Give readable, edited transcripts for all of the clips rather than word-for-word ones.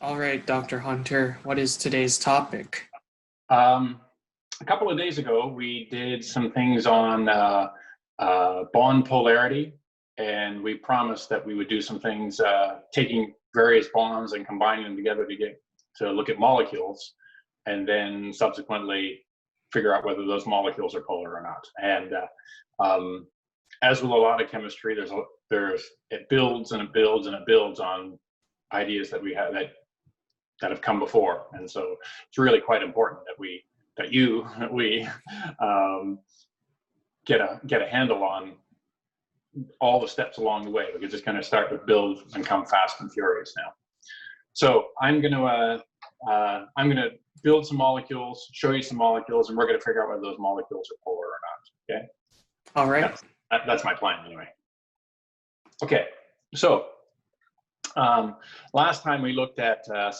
All right, Dr. Hunter, what is today's topic? Um, a couple of days ago, we did some things on bond polarity, and we promised that we would do some things taking various bonds and combining them together to look at molecules, and then subsequently figure out whether those molecules are polar or not. And as with a lot of chemistry, it builds and it builds and it builds on ideas that we have that have come before, and so it's really quite important that we get a handle on all the steps along the way. We can just kind of start to build and come fast and furious now. So I'm gonna build some molecules, show you some molecules, and we're gonna figure out whether those molecules are polar or not. Okay. All right. That's my plan anyway. Okay. So last time we looked at a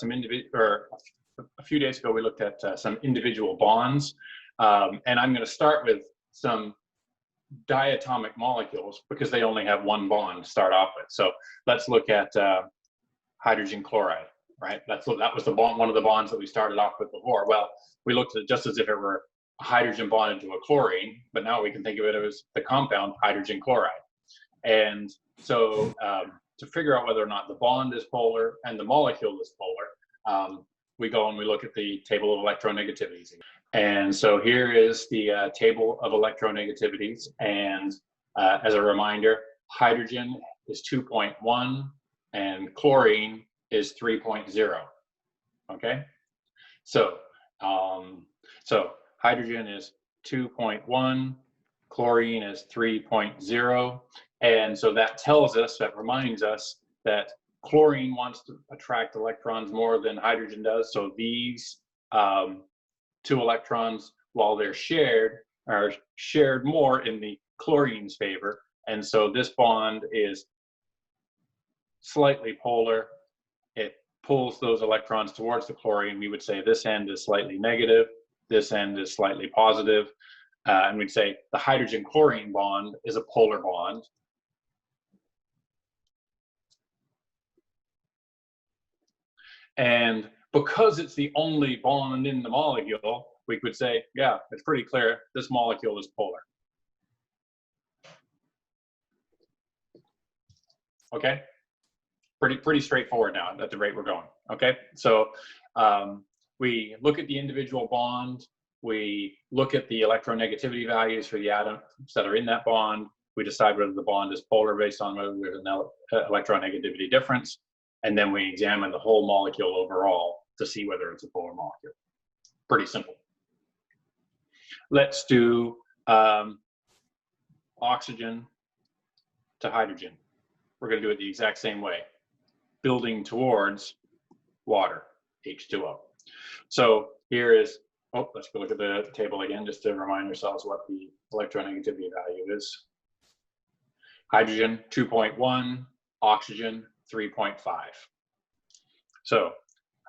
few days ago, we looked at some individual bonds, and I'm going to start with some diatomic molecules because they only have one bond to start off with. So let's look at hydrogen chloride, right? That was the bond, one of the bonds that we started off with before. Well, we looked at it just as if it were a hydrogen bonded to a chlorine, but now we can think of it as the compound hydrogen chloride. And so to figure out whether or not the bond is polar and the molecule is polar, we go and we look at the table of electronegativities. And so here is the table of electronegativities. And as a reminder, hydrogen is 2.1 and chlorine is 3.0. Okay, so hydrogen is 2.1, chlorine is 3.0. And so that reminds us that chlorine wants to attract electrons more than hydrogen does. So these two electrons, while they're shared, are shared more in the chlorine's favor. And so this bond is slightly polar. It pulls those electrons towards the chlorine. We would say this end is slightly negative, this end is slightly positive. And we'd say the hydrogen-chlorine bond is a polar bond. And because it's the only bond in the molecule, we could say, yeah, it's pretty clear this molecule is polar. Okay, pretty straightforward now at the rate we're going. Okay, so we look at the individual bond, we look at the electronegativity values for the atoms that are in that bond, we decide whether the bond is polar based on whether there's an electronegativity difference, and then we examine the whole molecule overall to see whether it's a polar molecule. Pretty simple. Let's do oxygen to hydrogen. We're going to do it the exact same way, building towards water, H2O. So here is, let's go look at the table again just to remind ourselves what the electronegativity value is. Hydrogen 2.1, oxygen 3.5. So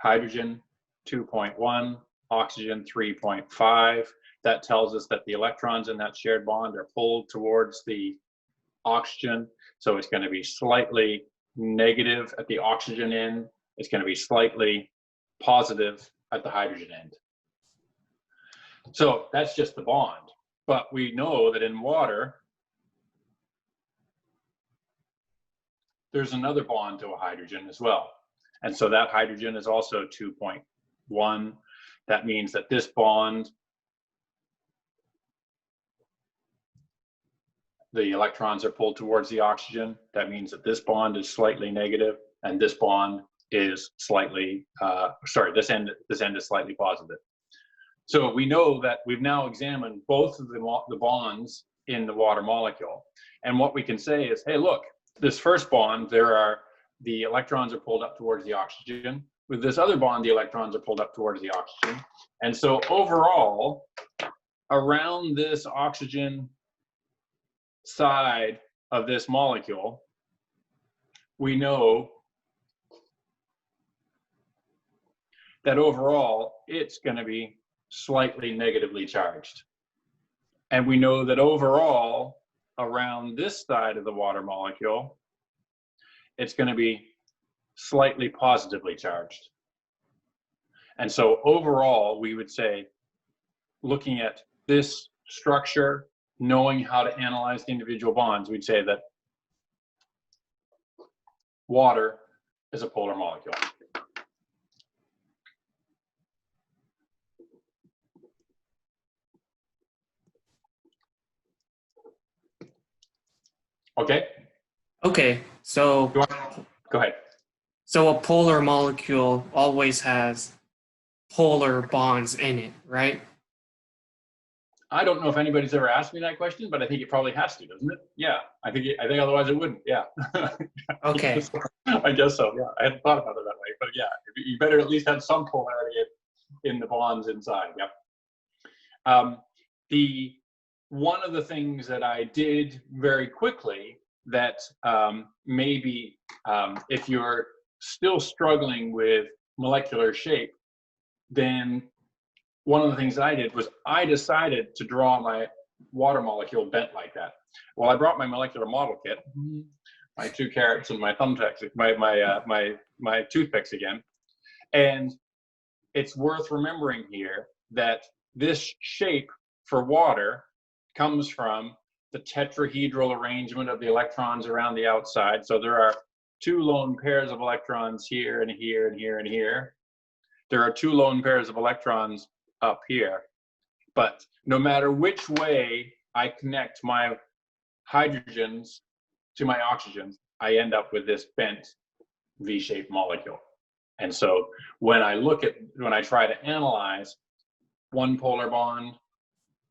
hydrogen 2.1, oxygen 3.5. That tells us that the electrons in that shared bond are pulled towards the oxygen. So it's going to be slightly negative at the oxygen end. It's going to be slightly positive at the hydrogen end. So that's just the bond. But we know that in water, there's another bond to a hydrogen as well. And so that hydrogen is also 2.1. That means that this bond, the electrons are pulled towards the oxygen. That means that this bond is slightly negative, and this bond is slightly, this end is slightly positive. So we know that we've now examined both of the bonds in the water molecule. And what we can say is, hey, look, this first bond, the electrons are pulled up towards the oxygen. With this other bond, the electrons are pulled up towards the oxygen. And so overall, around this oxygen side of this molecule, we know that overall, it's going to be slightly negatively charged. And we know that overall, around this side of the water molecule, it's going to be slightly positively charged. And so overall, we would say, looking at this structure, knowing how to analyze the individual bonds, we'd say that water is a polar molecule. Okay? Okay, so Go ahead. so a polar molecule always has polar bonds in it, right? I don't know if anybody's ever asked me that question, but I think it probably has to, doesn't it? Yeah, I think otherwise it wouldn't. Yeah. Okay. I guess so. Yeah, I hadn't thought about it that way, but yeah, you better at least have some polarity in the bonds inside. Yep. The one of the things that I did very quickly that maybe if you're still struggling with molecular shape, then one of the things I did was I decided to draw my water molecule bent like that. Well, I brought my molecular model kit, my 2 carats and my thumbtacks, my toothpicks again. And it's worth remembering here that this shape for water comes from the tetrahedral arrangement of the electrons around the outside. So there are 2 lone pairs of electrons here and here and here and here. There are 2 lone pairs of electrons up here. But no matter which way I connect my hydrogens to my oxygens, I end up with this bent V-shaped molecule. And so when I try to analyze one polar bond,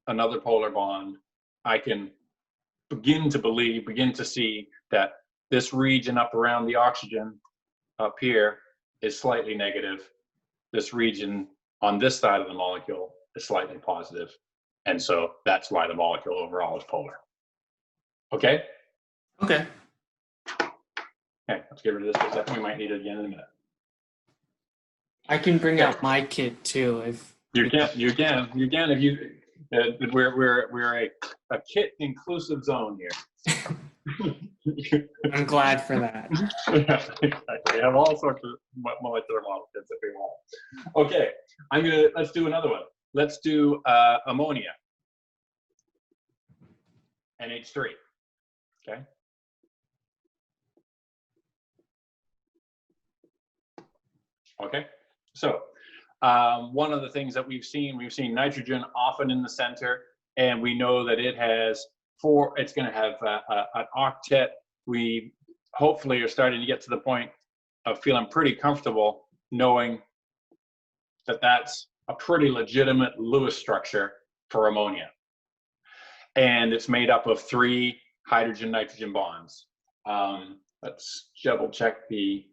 another polar bond, I can begin to see that this region up around the oxygen up here is slightly negative. This region on this side of the molecule is slightly positive. And so that's why the molecule overall is polar. Okay? Okay. Okay, let's get rid of this for a second. We might need it again in a minute. I can bring out my kit too if You can if you we're a kit inclusive zone here. I'm glad for that. Yeah, exactly. We have all sorts of molecular model kits if we want. Okay, let's do another one. Let's do ammonia, NH3. Okay. Okay. So one of the things that we've seen nitrogen often in the center, and we know that it has it's going to have an octet. We hopefully are starting to get to the point of feeling pretty comfortable knowing that that's a pretty legitimate Lewis structure for ammonia. And it's made up of 3 hydrogen-nitrogen bonds. Let's double check the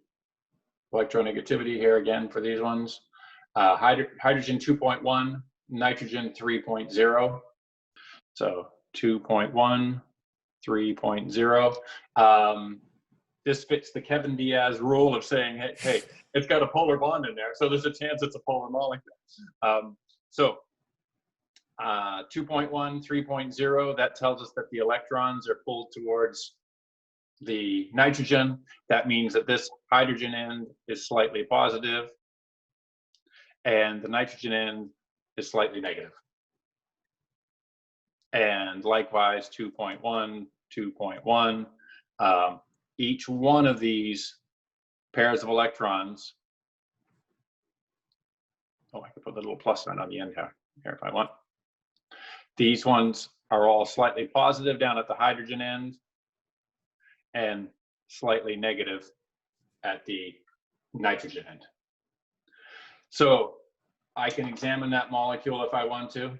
electronegativity here again for these ones. Hydrogen 2.1, nitrogen 3.0. So 2.1, 3.0. This fits the Kevin Diaz rule of saying, hey, it's got a polar bond in there, so there's a chance it's a polar molecule. 2.1, 3.0, that tells us that the electrons are pulled towards the nitrogen. That means that this hydrogen end is slightly positive, and the nitrogen end is slightly negative. And likewise, 2.1, 2.1. Each one of these pairs of electrons, I could put the little plus sign on the end here if I want. These ones are all slightly positive down at the hydrogen end and slightly negative at the nitrogen end. So I can examine that molecule if I want to.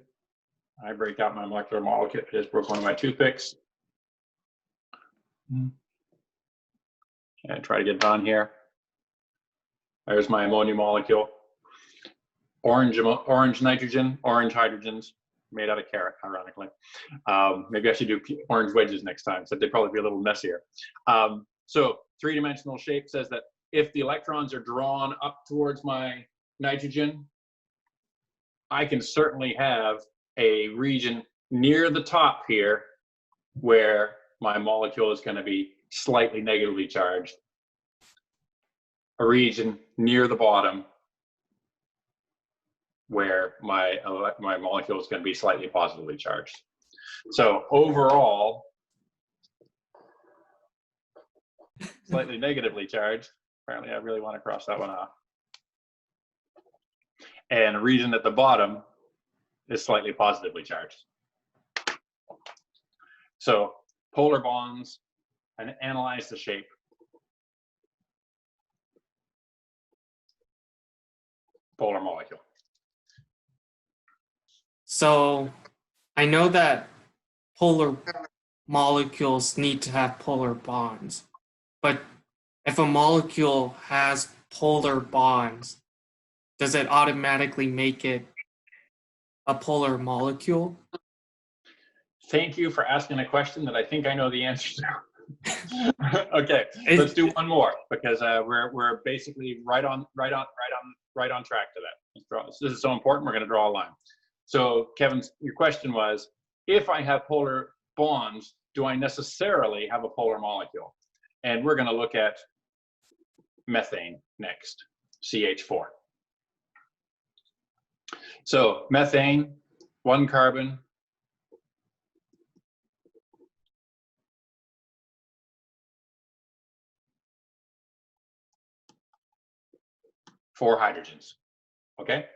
I break out my molecular model kit. I just broke one of my toothpicks. And try to get it on here. There's my ammonia molecule. Orange nitrogen, orange hydrogens, made out of carrot, ironically. Maybe I should do orange wedges next time, so they'd probably be a little messier. So 3-dimensional shape says that if the electrons are drawn up towards my nitrogen, I can certainly have a region near the top here where my molecule is going to be slightly negatively charged, a region near the bottom where my molecule is going to be slightly positively charged. So overall, slightly negatively charged. Apparently, I really want to cross that one off. And region at the bottom is slightly positively charged. So polar bonds, and analyze the shape. Polar molecule. So I know that polar molecules need to have polar bonds, but if a molecule has polar bonds, does it automatically make it a polar molecule? Thank you for asking a question that I think I know the answer to. Okay, let's do one more because we're basically right on track to that. This is so important. We're going to draw a line. So, Kevin, your question was, if I have polar bonds, do I necessarily have a polar molecule? And we're going to look at methane next, CH4. So, methane, 1 carbon, 4 hydrogens. Okay.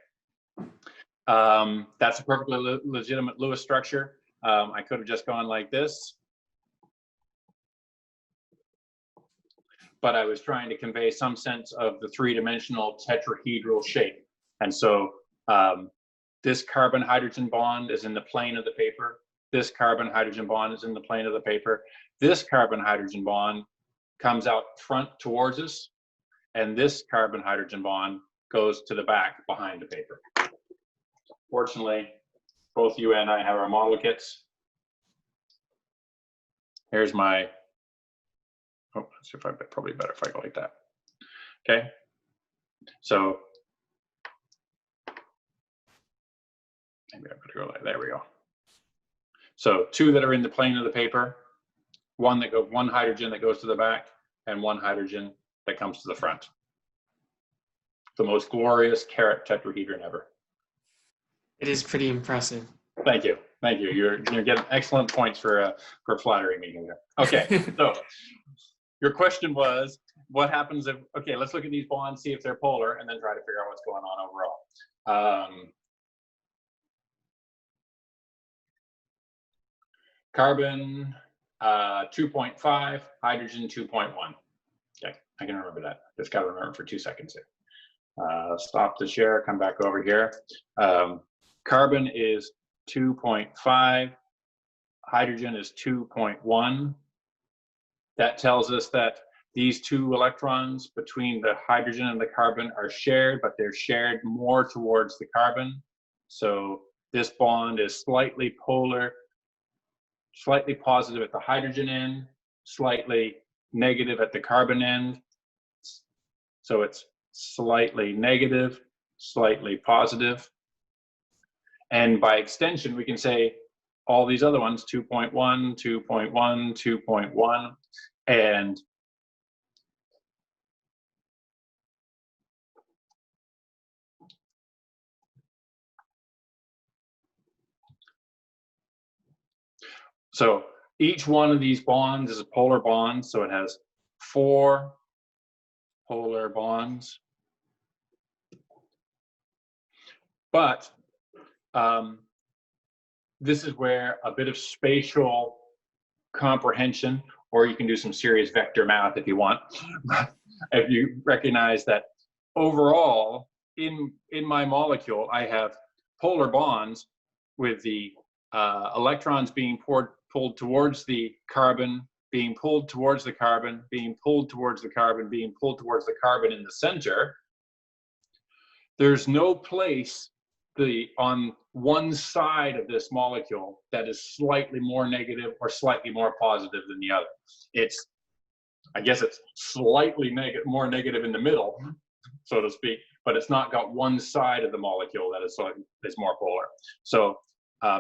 That's a perfectly legitimate Lewis structure. I could have just gone like this, but I was trying to convey some sense of the 3-dimensional tetrahedral shape. And so this carbon-hydrogen bond is in the plane of the paper. This carbon-hydrogen bond is in the plane of the paper. This carbon-hydrogen bond comes out front towards us, and this carbon-hydrogen bond goes to the back behind the paper. Fortunately, both you and I have our model kits. Here's my, oh, let's see if I, probably better if I go like that. Okay, so maybe I better go like, there we go. So 2 that are in the plane of the paper, 1 hydrogen that goes to the back, and 1 hydrogen that comes to the front. The most glorious carat tetrahedron ever. It is pretty impressive. Thank you. Thank you. You're getting excellent points for flattering me here. Okay, so your question was, what happens if, okay, let's look at these bonds, see if they're polar, and then try to figure out what's going on overall. Carbon 2.5, hydrogen 2.1. Okay, I can remember that. Just got to remember for 2 seconds here. Stop the share, come back over here. Carbon is 2.5, hydrogen is 2.1. That tells us that these 2 electrons between the hydrogen and the carbon are shared, but they're shared more towards the carbon. So this bond is slightly polar, slightly positive at the hydrogen end, slightly negative at the carbon end. So it's slightly negative, slightly positive. And by extension, we can say all these other ones, 2.1, 2.1, 2.1, and so each one of these bonds is a polar bond, so it has 4 polar bonds. But this is where a bit of spatial comprehension, or you can do some serious vector math if you want, if you recognize that overall in my molecule, I have polar bonds with the electrons being pulled towards the carbon, being pulled towards the carbon, being pulled towards the carbon, being pulled towards the carbon in the center. There's no place on one side of this molecule that is slightly more negative or slightly more positive than the other. I guess it's slightly more negative in the middle, so to speak, but it's not got one side of the molecule that is more polar. So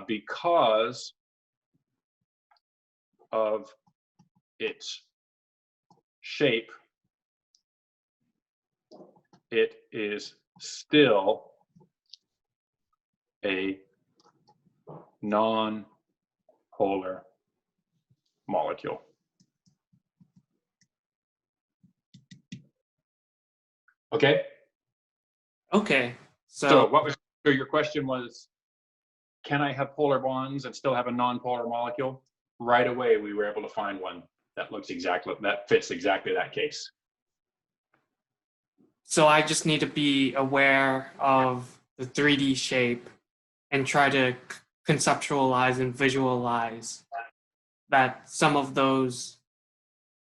because of its shape, it is still a non-polar molecule. Okay? Okay. So so your question was, can I have polar bonds and still have a non-polar molecule? Right away, we were able to find one that fits exactly that case. So I just need to be aware of the 3D shape and try to conceptualize and visualize that some of those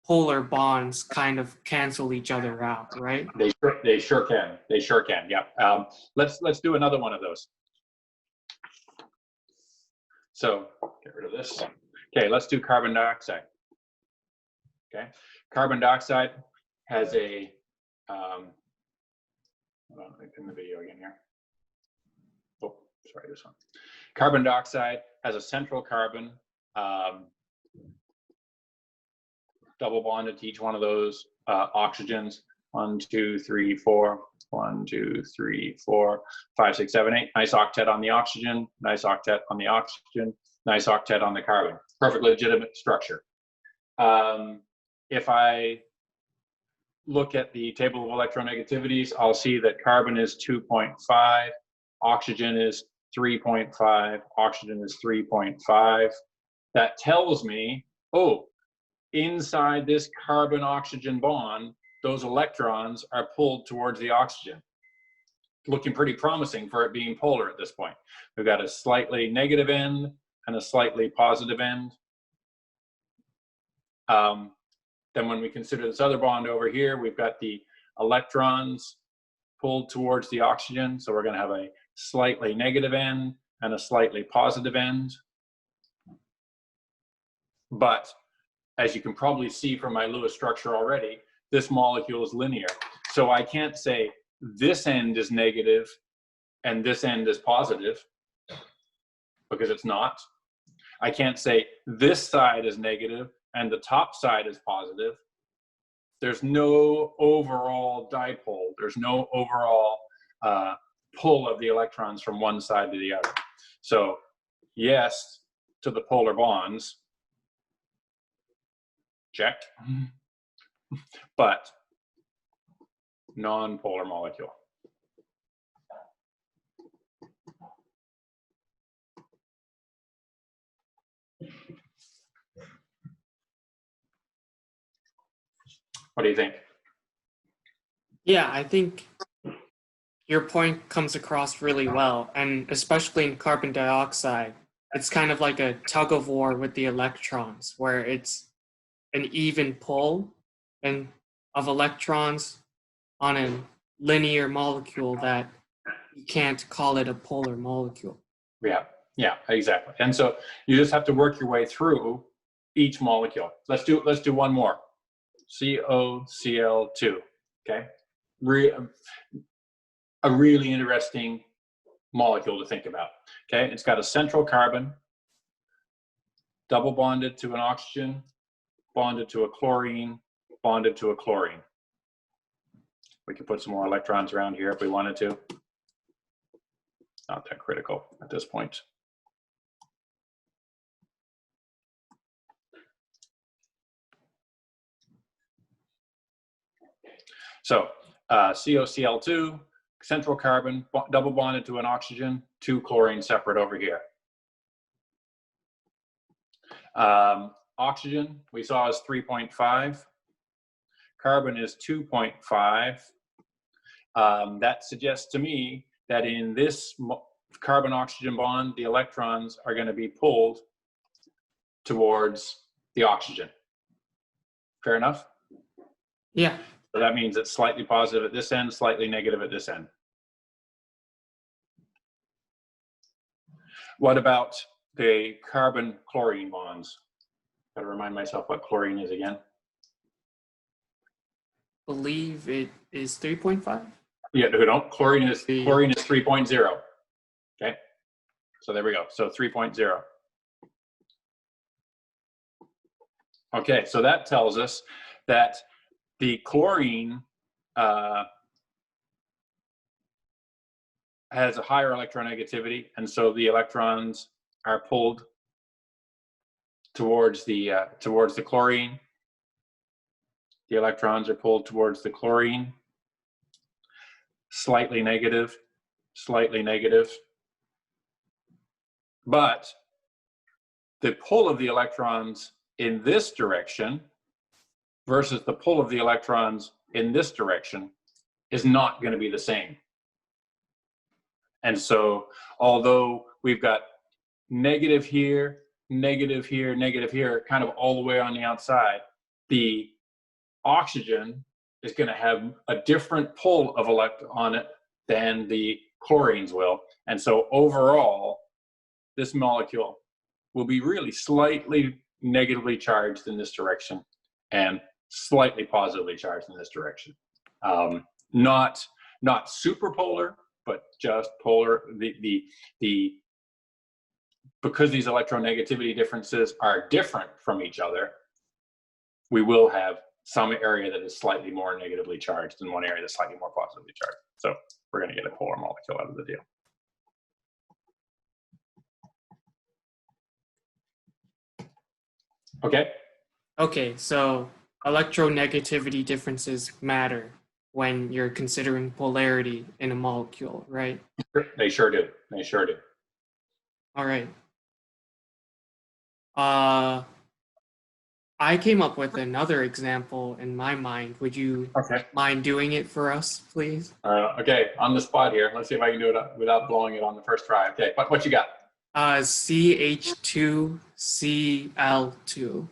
polar bonds kind of cancel each other out, right? They sure can. They sure can. Yeah. Let's do another one of those. So get rid of this. Okay, let's do carbon dioxide. Okay, carbon dioxide has a hold on, let me pin the video again here. Oh, sorry, this one. Carbon dioxide has a central carbon, double bonded to each one of those oxygens. 1, 2, 3, 4. 1, 2, 3, 4, 5, 6, 7, 8. Nice octet on the oxygen. Nice octet on the oxygen. Nice octet on the carbon. Perfectly legitimate structure. If I look at the table of electronegativities, I'll see that carbon is 2.5, oxygen is 3.5, oxygen is 3.5. That tells me, oh, inside this carbon-oxygen bond, those electrons are pulled towards the oxygen. Looking pretty promising for it being polar at this point. We've got a slightly negative end and a slightly positive end. Then when we consider this other bond over here, we've got the electrons pulled towards the oxygen. So we're going to have a slightly negative end and a slightly positive end. But as you can probably see from my Lewis structure already, this molecule is linear. So I can't say this end is negative and this end is positive, because it's not. I can't say this side is negative and the top side is positive. There's no overall dipole. There's no overall pull of the electrons from one side to the other. So yes to the polar bonds, check, but non-polar molecule. What do you think? Yeah, I think your point comes across really well, and especially in carbon dioxide, it's kind of like a tug of war with the electrons, where it's an even pull and of electrons on a linear molecule that you can't call it a polar molecule. Yeah, exactly. And so you just have to work your way through each molecule. Let's do one more. COCl2. Okay, a really interesting molecule to think about. Okay, it's got a central carbon, double bonded to an oxygen, bonded to a chlorine, bonded to a chlorine. We could put some more electrons around here if we wanted to. Not that critical at this point. So COCl2, central carbon, double bonded to an oxygen, 2 chlorine separate over here. Oxygen, we saw is 3.5. Carbon is 2.5. That suggests to me that in this carbon-oxygen bond, the electrons are going to be pulled towards the oxygen. Fair enough? Yeah. So that means it's slightly positive at this end, slightly negative at this end. What about the carbon-chlorine bonds? Got to remind myself what chlorine is again. Believe it is 3.5? Yeah, no, chlorine is 3.0. Okay, so there we go. So 3.0. Okay, so that tells us that the chlorine has a higher electronegativity, and so the electrons are pulled towards the chlorine. The electrons are pulled towards the chlorine. Slightly negative, slightly negative. But the pull of the electrons in this direction versus the pull of the electrons in this direction is not going to be the same. And so, although we've got negative here, negative here, negative here, kind of all the way on the outside, the oxygen is going to have a different pull of on it than the chlorines will. And so overall, this molecule will be really slightly negatively charged in this direction and slightly positively charged in this direction. Not super polar, but just polar. Because these electronegativity differences are different from each other, we will have some area that is slightly more negatively charged and one area that's slightly more positively charged. So we're going to get a polar molecule out of the deal. Okay? Okay, so electronegativity differences matter when you're considering polarity in a molecule, right? They sure do. They sure do. All right. I came up with another example in my mind. Would you mind doing it for us, please? Okay, on the spot here. Let's see if I can do it without blowing it on the first try. Okay, what you got? CH2Cl2.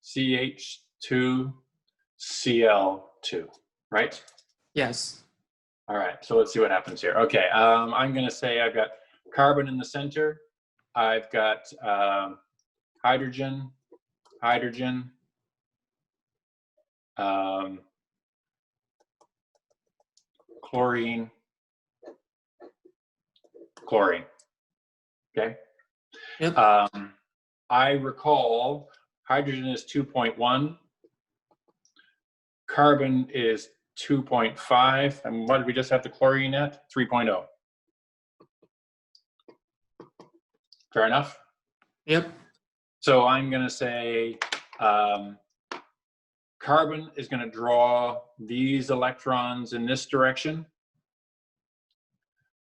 CH2Cl2, right? Yes. All right, so let's see what happens here. Okay, I'm going to say I've got carbon in the center. I've got hydrogen, chlorine. Okay. Yep. I recall hydrogen is 2.1, carbon is 2.5, and what did we just have the chlorine at? 3.0. Fair enough? Yep. So I'm going to say carbon is going to draw these electrons in this direction.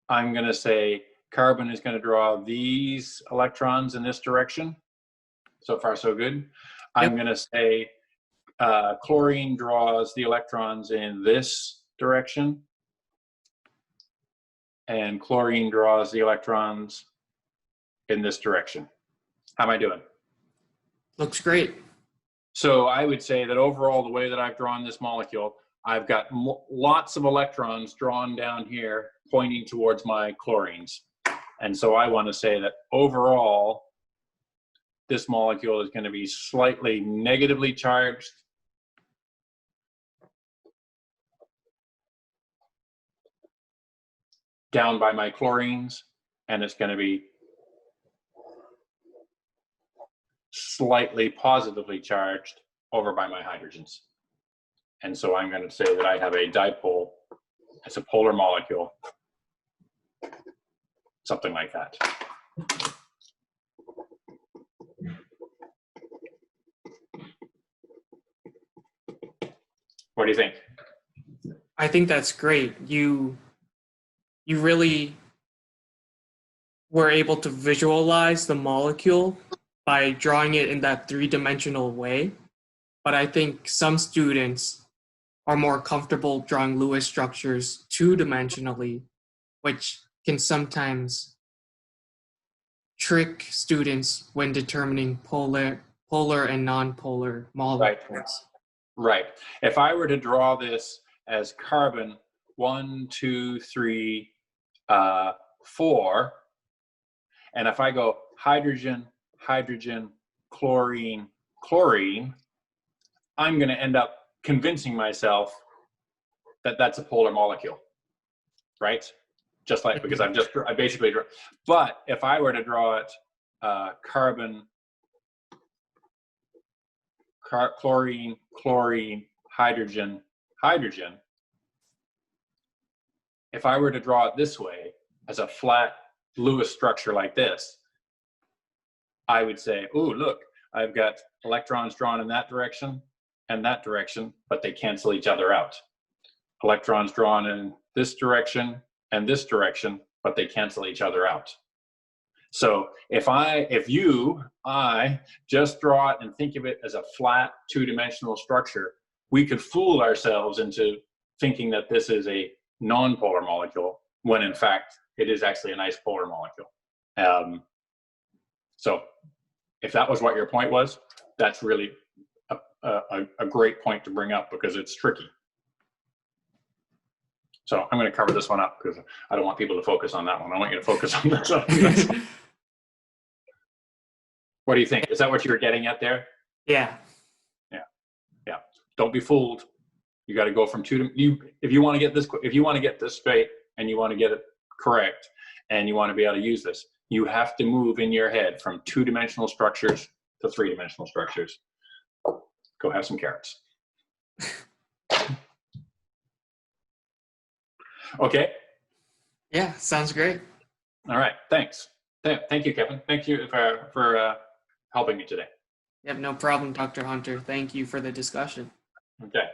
I'm going to say carbon is going to draw these electrons in this direction. So far, so good. Yep. I'm going to say chlorine draws the electrons in this direction, and chlorine draws the electrons in this direction. How am I doing? Looks great. So I would say that overall, the way that I've drawn this molecule, I've got lots of electrons drawn down here pointing towards my chlorines. And so I want to say that overall, this molecule is going to be slightly negatively charged down by my chlorines, and it's going to be slightly positively charged over by my hydrogens. And so I'm going to say that I have a dipole. It's a polar molecule, something like that. What do you think? I think that's great. You really were able to visualize the molecule by drawing it in that three-dimensional way. But I think some students are more comfortable drawing Lewis structures two-dimensionally, which can sometimes trick students when determining polar and non-polar molecules. Right. If I were to draw this as carbon 1, 2, 3, 4, and if I go hydrogen, chlorine, I'm going to end up convincing myself that that's a polar molecule, right? Just like, because I basically draw. But if I were to draw it chlorine, hydrogen, if I were to draw it this way, as a flat Lewis structure like this, I would say, oh, look, I've got electrons drawn in that direction and that direction, but they cancel each other out. Electrons drawn in this direction and this direction, but they cancel each other out. So if I just draw it and think of it as a flat two-dimensional structure, we could fool ourselves into thinking that this is a non-polar molecule, when in fact it is actually a nice polar molecule. So if that was what your point was, that's really a great point to bring up, because it's tricky. So I'm going to cover this one up because I don't want people to focus on that one. I want you to focus on this one. What do you think? Is that what you were getting at there? Yeah. Yeah. Don't be fooled. You got to go from if you want to get this straight and you want to get it correct and you want to be able to use this, you have to move in your head from two-dimensional structures to three-dimensional structures. Go have some carrots. Okay. Yeah, sounds great. All right. Thanks. Thank you, Kevin. Thank you for helping me today. Yep, no problem, Dr. Hunter. Thank you for the discussion. Okay.